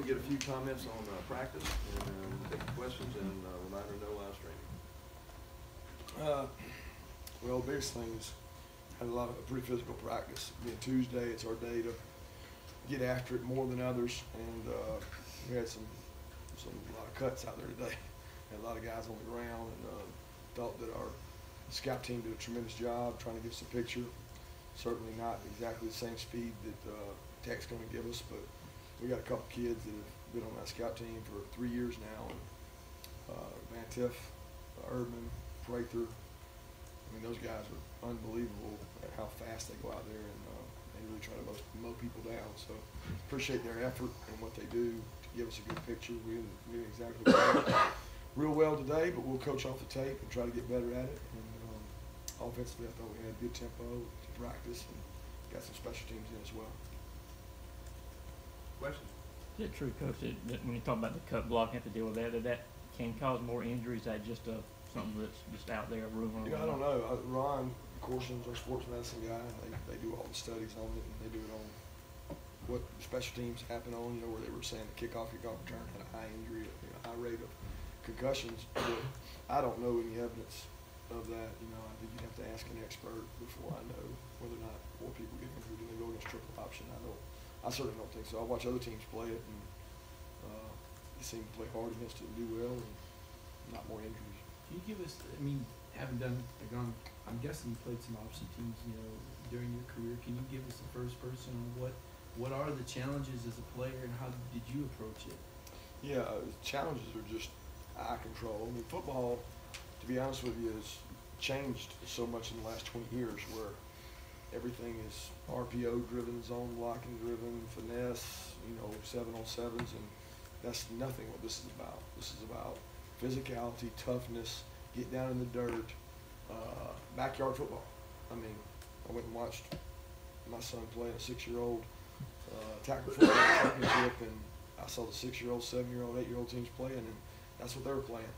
get a few comments on practice and take questions, and reminder, no live streaming. Well, the biggest thing is had a pretty physical practice. Being Tuesday, it's our day to get after it more than others, and we had a lot of cuts out there today. Had a lot of guys on the ground, and thought that our scout team did a tremendous job trying to give us a picture. Certainly not exactly the same speed that Tech's going to give us, but we got a couple kids that have been on that scout team for 3 years now, and Van Tiff, Erdman, Prather. I mean, those guys are unbelievable at how fast they go out there, and they really try to mow people down. So appreciate their effort and what they do to give us a good picture. We didn't exactly play real well today, but we'll coach off the tape and try to get better at it. And offensively, I thought we had good tempo to practice and got some special teams in as well. Questions? Is it true, Coach, that when you talk about the cut block, you have to deal with that can cause more injuries? That just something that's just out there, rumor? I don't know. Ron Corson's our sports medicine guy, and they do all the studies on it, and they do it on what special teams happen on, where they were saying the kickoff return had a high injury, high rate of concussions. But I don't know any evidence of that. I think you'd have to ask an expert before I know whether or not more people get injured and they go against triple option. I certainly don't think so. I watch other teams play it, and they seem to play hard against it and do well, and not more injuries. Can you give us, having I'm guessing you played some option teams, during your career. Can you give us the first person on what are the challenges as a player, and how did you approach it? Yeah, the challenges are just eye control. Football, to be honest with you, has changed so much in the last 20 years, where everything is RPO driven, zone blocking driven, finesse, 7-on-7s, and that's nothing what this is about. This is about physicality, toughness, get down in the dirt, backyard football. I went and watched my son play a 6-year-old tackle football championship, and I saw the 6-year-old, 7-year-old, 8-year-old teams playing, and that's what they were playing.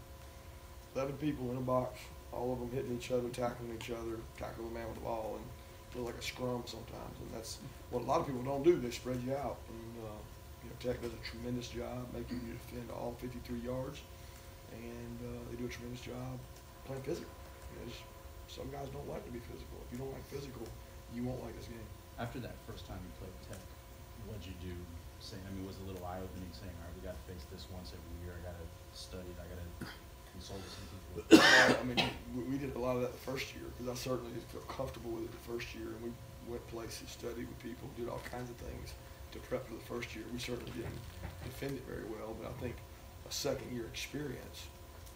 11 people in a box, all of them hitting each other, tackling the man with the ball, and feel like a scrum sometimes. And that's what a lot of people don't do. They spread you out. And Tech does a tremendous job making you defend all 53 yards, and they do a tremendous job playing physical. Some guys don't like to be physical. If you don't like physical, you won't like this game. After that first time you played Tech, what'd you do? Was it a little eye-opening, saying, all right, we got to face this once every year. I got to study it. I got to consult with some people. We did a lot of that the first year, because I certainly didn't feel comfortable with it the first year, and we went places, studied with people, did all kinds of things to prep for the first year. We certainly didn't defend it very well, but I think a second-year experience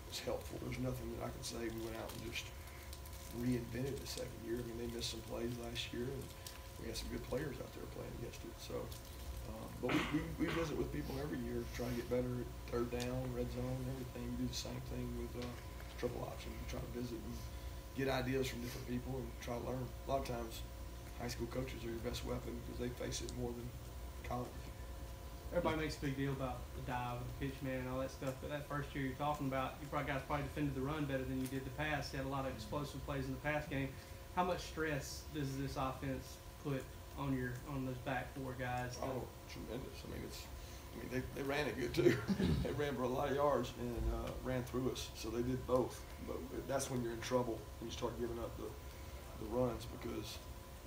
was helpful. There's nothing that I can say we went out and just reinvented the second year. They missed some plays last year, and we had some good players out there playing against it. So, but we visit with people every year, try to get better at third down, red zone, everything. We do the same thing with triple option. We try to visit and get ideas from different people and try to learn. A lot of times, high school coaches are your best weapon because they face it more than college. Everybody makes a big deal about the dive and the pitch man and all that stuff, but that first year you're talking about, you guys probably defended the run better than you did the pass. You had a lot of explosive plays in the pass game. How much stress does this offense put on those back four guys? Oh, tremendous. They ran it good too. They ran for a lot of yards and ran through us, so they did both. But that's when you're in trouble when you start giving up the runs, because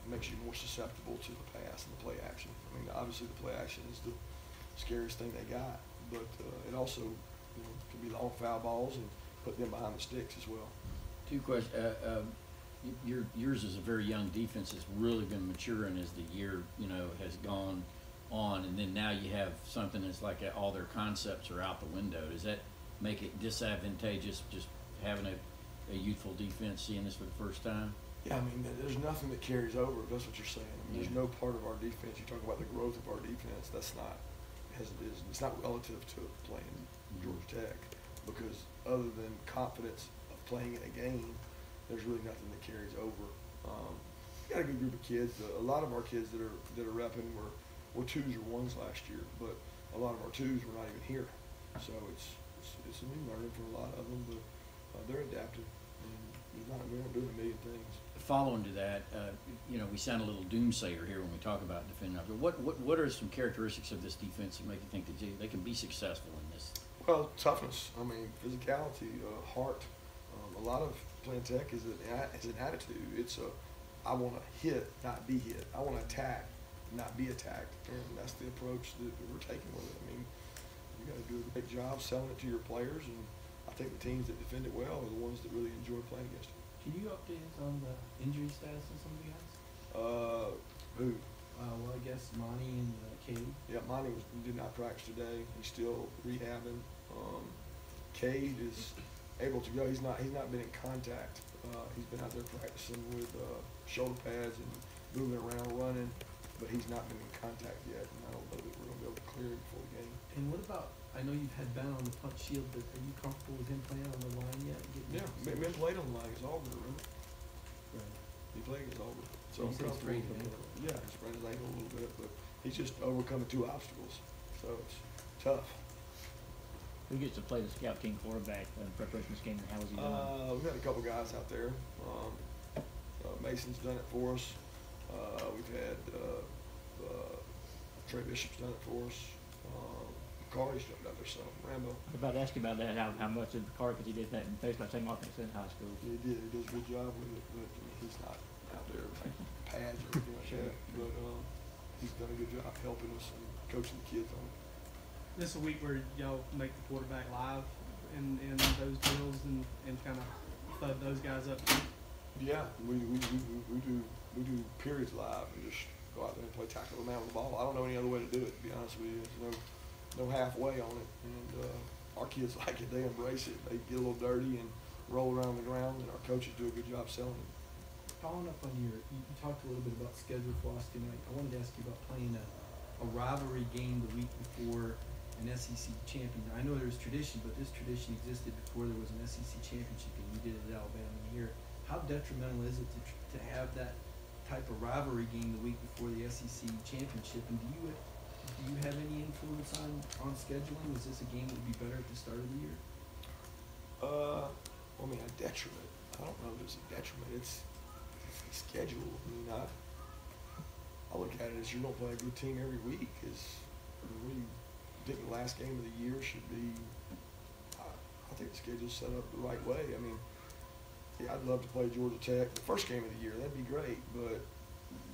it makes you more susceptible to the pass and the play action. Obviously the play action is the scariest thing they got, but it also can be long foul balls and put them behind the sticks as well. Two questions. Yours is a very young defense that's really been maturing as the year has gone on, and then now you have something that's like all their concepts are out the window. Does that make it disadvantageous just having a youthful defense seeing this for the first time? Yeah, there's nothing that carries over, if that's what you're saying. There's no part of our defense. You talk about the growth of our defense, it's not relative to playing Georgia Tech, because other than confidence of playing in a game, there's really nothing that carries over. We got a good group of kids. A lot of our kids that are repping were 2s or 1s last year, but a lot of our 2s were not even here. So it's a new learning for a lot of them, but they're adapting. And We don't do a million things. Following to that, you know, we sound a little doomsayer here when we talk about defending. What are some characteristics of this defense that make you think that they can be successful in this? Well, toughness. I mean, physicality, heart. A lot of playing tech is an attitude. It's I want to hit, not be hit. I want to attack, not be attacked. And that's the approach that we're taking with it. I mean, you got to do a great job selling it to your players, and I think the teams that defend it well are the ones that really enjoy playing against it. Can you update us on the injury status of some of the guys? Who? Well, I guess Monty and Cade. Yeah, Monty did not practice today. He's still rehabbing. Cade is able to go. He's not been in contact. He's been out there practicing with shoulder pads and moving around, running, but he's not been in contact yet. And I don't know that we're gonna be able to clear him before the game. And what about? I know you've had Ben on the punch shield, but are you comfortable with him playing on the line yet? Yeah, Ben played on the line. He's Auburn, remember? Right. He played against Auburn. So I'm he's comfortable sprained with his him. ankle. Yeah, he sprained his ankle a little bit, but he's just overcoming 2 obstacles. So it's tough. Who gets to play the scout team quarterback in preparation for this game, and how is he doing? We've had a couple guys out there. Mason's done it for us. We've had Trey Bishop's done it for us. Carly's jumped out there some. Rambo. I was about to ask you about that, how much of the car, because he did that in face by same offense in high school. He did. He does a good job with it, but I mean, he's not out there like pads or anything like that. But he's done a good job helping us and coaching the kids on it. This is a week where y'all make the quarterback live in those drills and kind of thud those guys up too. Yeah, we do periods live and just go out there and play tackle the man with the ball. I don't know any other way to do it, to be honest with you. There's no halfway on it, and our kids like it. They embrace it. They get a little dirty and roll around the ground, and our coaches do a good job selling it. Following up on you talked a little bit about schedule for us tonight. I wanted to ask you about playing a rivalry game the week before an SEC champion. I know there's tradition, but this tradition existed before there was an SEC championship, and you did it at Alabama here. How detrimental is it to have that type of rivalry game the week before the SEC championship? And do you have any influence on scheduling? Is this a game that would be better at the start of the year? I mean, a detriment. I don't know if it's a detriment. It's a schedule. I mean, I look at it as you're going to play a good team every week. What do you think the last game of the year should be? I think the schedule's set up the right way. I mean, yeah, I'd love to play Georgia Tech the first game of the year. That'd be great. But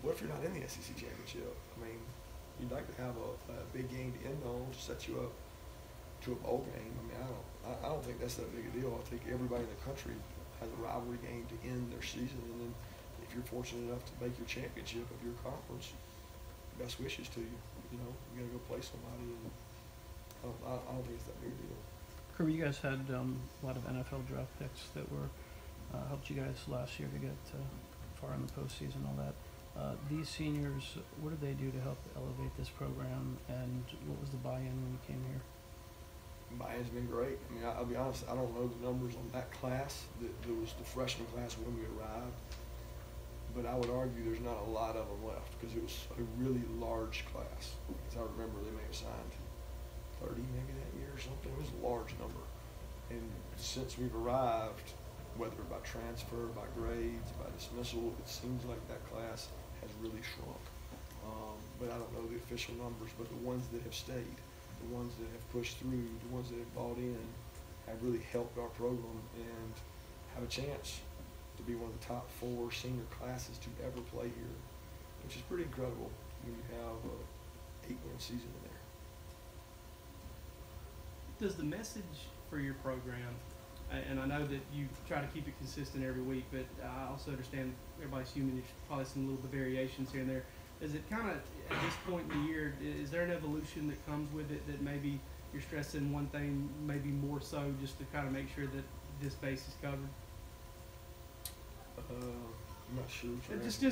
what if you're not in the SEC championship? I mean, you'd like to have a big game to end on to set you up to a bowl game. I mean, I don't think that's that big a deal. I think everybody in the country has a rivalry game to end their season, and then if you're fortunate enough to make your championship of your conference, best wishes to you. You know, you got to go play somebody, and I don't think it's that big a deal. Kirby, you guys had a lot of NFL draft picks that were helped you guys last year to get far in the postseason and all that. These seniors, what did they do to help elevate this program, and what was the buy-in when you came here? Buy-in's been great. I mean, I'll be honest, I don't know the numbers on that class. There was the freshman class when we arrived, but I would argue there's not a lot of them left because it was a really large class. As I remember, they may have signed 30 maybe that year or something. It was a large number. And since we've arrived, whether by transfer, by grades, by dismissal, it seems like that class has really shrunk. But I don't know the official numbers, but the ones that have stayed, the ones that have pushed through, the ones that have bought in, have really helped our program and have a chance to be one of the top 4 senior classes to ever play here, which is pretty incredible when you have a 8-win season in there. Does the message for your program, and I know that you try to keep it consistent every week, but I also understand everybody's human, there's probably some little variations here and there. Is it kind of, at this point in the year, is there an evolution that comes with it that maybe you're stressing one thing, maybe more so, just to kind of make sure that this base is covered? I'm not sure. Just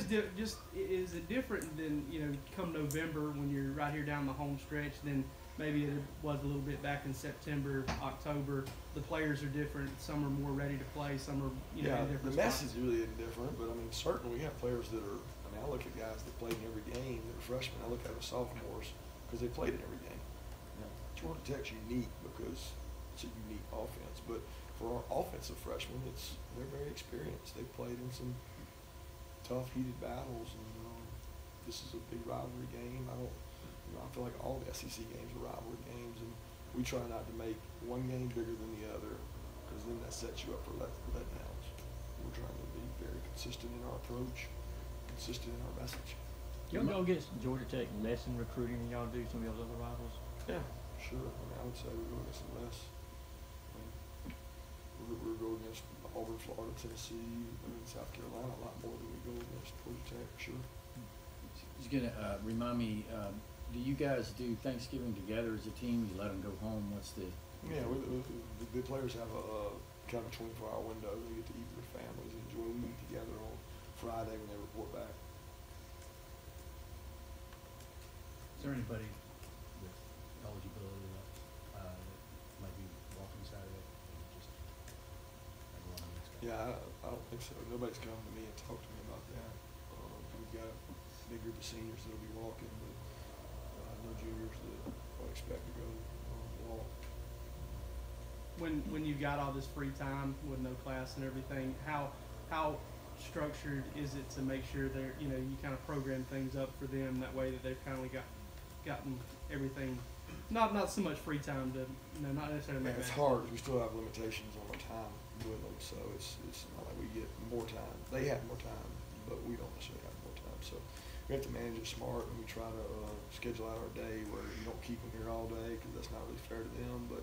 is it different than, come November when you're right here down the home stretch than maybe it was a little bit back in September, October? The players are different. Some are more ready to play. Some are, in different the spots. message really isn't different, but I mean, certainly we have players that are. I mean, I look at guys that played in every game that are freshmen. I look at them as sophomores because they played in every game. Georgia Tech's unique because it's a unique offense. But for our offensive freshmen, they're very experienced. They've played in some tough, heated battles, and this is a big rivalry game. I feel like all the SEC games are rivalry games, and we try not to make one game bigger than the other, because then that sets you up for letdowns. We're trying to be very consistent in our approach, consistent in our message. Y'all go against Georgia Tech less in recruiting than y'all do some of y'all's other rivals? Yeah, sure. I would say we go against them less. We go against Auburn, Florida, Tennessee, and South Carolina a lot more than we go against Georgia Tech, sure. He's gonna remind me. Do you guys do Thanksgiving together as a team? You let them go home. What's the? Yeah, the players have a kind of a 24-hour window. They get to eat with their families and enjoy. We eat together on Friday when they report back. Is there anybody with eligibility left that might be walking Saturday? Or just everyone on the next guy? Yeah, I don't think so. Nobody's come to me and talked to me about that. We've got a big group of seniors that'll be walking, but no juniors that I expect to go walk. When you've got all this free time with no class and everything, how structured is it to make sure they're, you kind of program things up for them that way that they've kind of gotten everything, not so much free time to, not necessarily. Yeah, it's hard. We still have limitations on our time with them, so it's not like we get more time. They have more time, but we don't necessarily have more time. So we have to manage it smart, and we try to schedule out our day where you don't keep them here all day, because that's not really fair to them. But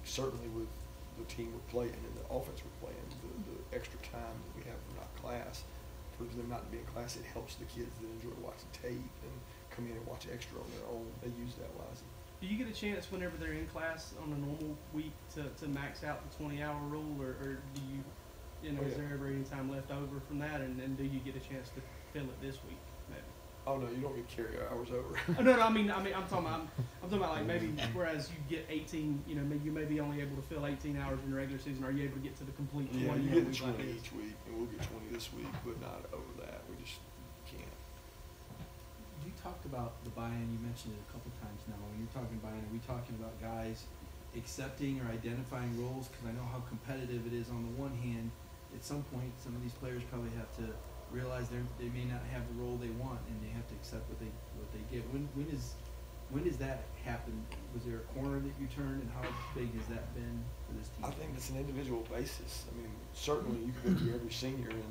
certainly with the team we're playing and the offense we're playing, the extra time that we have for not class, for them not to be in class, it helps the kids that enjoy watching tape and come in and watch extra on their own. They use that wisely. Do you get a chance whenever they're in class on a normal week to max out the 20-hour rule, or do you, is there ever any time left over from that, and do you get a chance to fill it this week, maybe? Oh no, you don't get carry hours over. Oh, no, I mean, I'm talking about like maybe whereas you get 18, you may be only able to fill 18 hours in the regular season. Are you able to get to the complete 20? Yeah, you get 20 like each week, and we'll get 20 this week, but not over that. We just can't. You talked about the buy-in. You mentioned it a couple times now. When you're talking buy-in, are we talking about guys accepting or identifying roles? Because I know how competitive it is. On the one hand, at some point, some of these players probably have to realize they may not have the role they want, and they have to accept what they get. When does that happen? Was there a corner that you turned, and how big has that been for this team? I think it's an individual basis. I mean, certainly you can go through every senior, and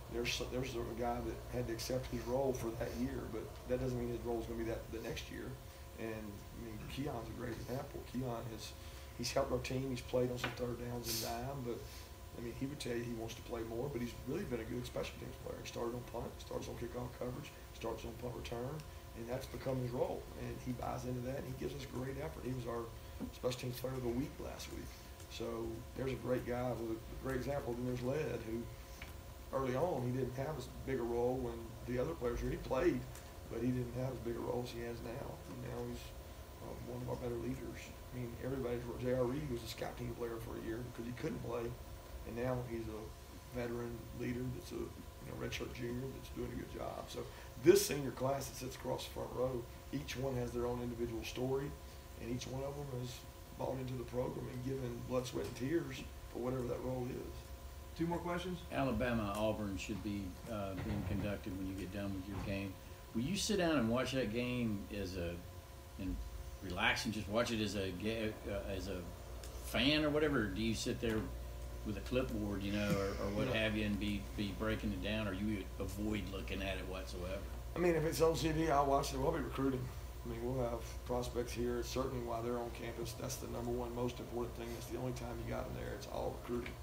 there's a guy that had to accept his role for that year, but that doesn't mean his role is going to be that the next year. And I mean, Keon's a great example. He's helped our team. He's played on some third downs and dime, but I mean, he would tell you he wants to play more, but he's really been a good special teams player. He started on punt, starts on kickoff coverage, starts on punt return, and that's become his role. And he buys into that, and he gives us great effort. He was our special teams player of the week last week. So there's a great guy with a great example. Then there's Led, who early on he didn't have as big a role when the other players were. He played, but he didn't have as big a role as he has now. And now he's one of our better leaders. I mean, everybody's J.R. Reed was a scout team player for a year because he couldn't play. And now he's a veteran leader that's a redshirt junior that's doing a good job. So this senior class that sits across the front row, each one has their own individual story, and each one of them has bought into the program and given blood, sweat, and tears for whatever that role is. 2 more questions? Alabama Auburn should be being conducted when you get done with your game. Will you sit down and watch that game and relax and just watch it as a fan or whatever? Or do you sit there with a clipboard, or what have you, and be breaking it down, or you avoid looking at it whatsoever? I mean, if it's on TV, I'll watch it. We'll be recruiting. I mean, we'll have prospects here. Certainly while they're on campus, that's the number one most important thing. It's the only time you got them there. It's all recruiting.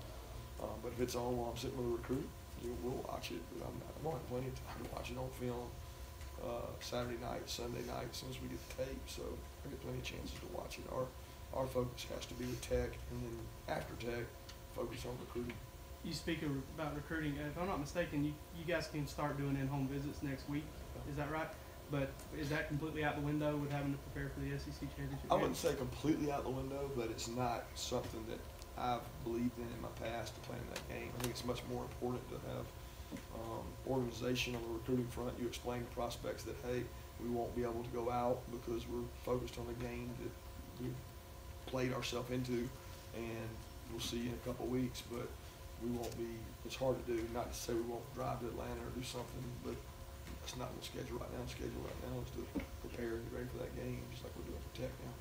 But if it's on while I'm sitting with a recruit, we'll watch it. But I'm going to have plenty of time to watch it on film Saturday night, Sunday night, as soon as we get the tape. So I get plenty of chances to watch it. Our focus has to be with Tech, and then after Tech, focus on recruiting. You speak about recruiting. If I'm not mistaken, you guys can start doing in-home visits next week. Is that right? But is that completely out the window with having to prepare for the SEC championship? I wouldn't say completely out the window, but it's not something that I've believed in my past to play in that game. I think it's much more important to have organization on the recruiting front. You explain to prospects that, hey, we won't be able to go out because we're focused on the game that we've played ourselves into, and we'll see you in a couple of weeks, but we won't be, it's hard to do, not to say we won't drive to Atlanta or do something, but that's not on the schedule right now. The schedule right now is to prepare and get ready for that game, just like we're doing for Tech now.